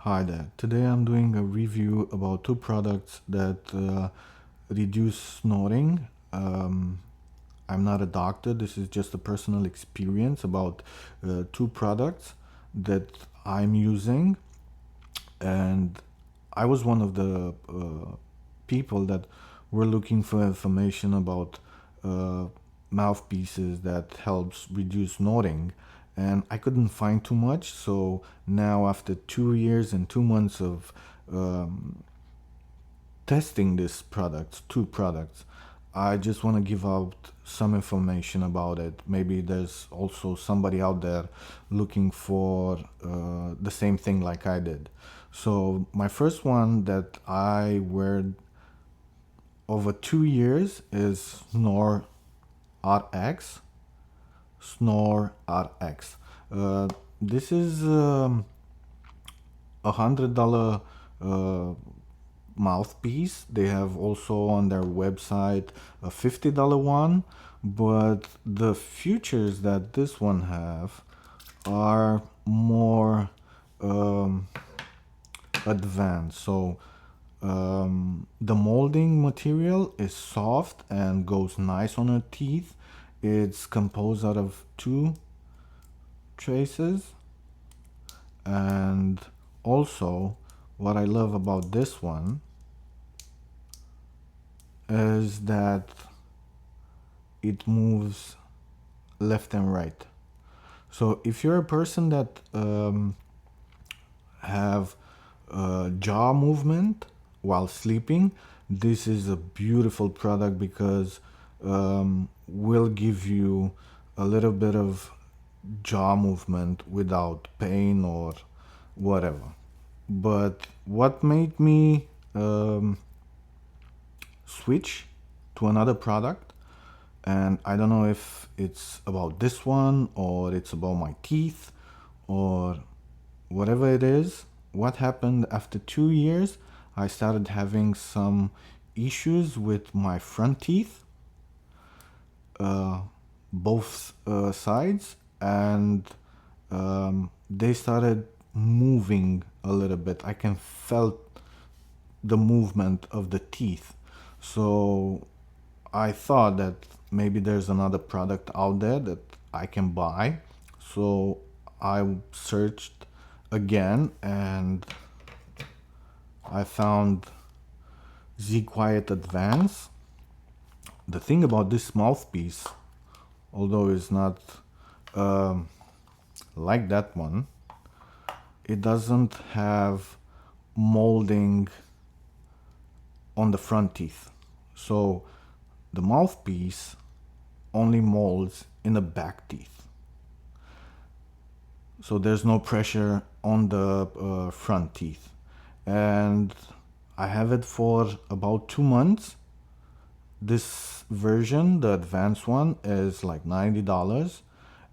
Hi there. Today I'm doing a review about two products that reduce snoring. I'm not a doctor. This is just a personal experience about two products that I'm using, and I was one of the people that were looking for information about uh, mouthpieces that helps reduce snoring, and I couldn't find too much. So now, after 2 years and 2 months of um, testing this product, two products, I just want to give out some information about it. Maybe there's also somebody out there looking for the same thing like I did. So my first one that I wear over 2 years is SnoreRx. SnoreRx. This is $100 mouthpiece. They have also on their website a $50 one, but the features that this one have are more um, advanced. So the molding material is soft and goes nice on your teeth. It's composed out of two traces, and also what I love about this one is that it moves left and right. So if you're a person that have jaw movement while sleeping, this is a beautiful product because will give you a little bit of jaw movement without pain or whatever. But what made me switch to another product, and I don't know if it's about this one or it's about my teeth or whatever it is. What happened after 2 years, I started having some issues with my front teeth, both sides, and they started moving a little bit. I can felt the movement of the teeth. So I thought that maybe there's another product out there that I can buy. So I searched again and I found ZQuiet Advance. The thing about this mouthpiece, although it's not um, like that one, it doesn't have molding on the front teeth. So the mouthpiece only molds in the back teeth. So there's no pressure on the front teeth. And I have it for about 2 months. This version, the advanced one, is like $90.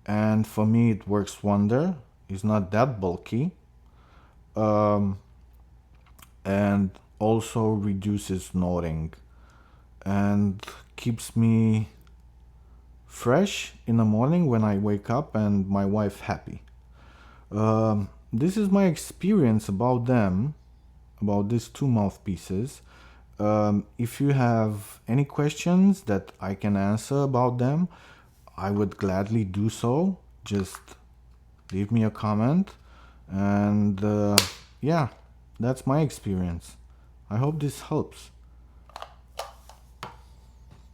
And for me, it works wonder. It's not that bulky. And also reduces snoring and keeps me fresh in the morning when I wake up and my wife happy. This is my experience about them, about these two mouthpieces. If you have any questions that I can answer about them, I would gladly do so. Just leave me a comment. And yeah, that's my experience. I hope this helps.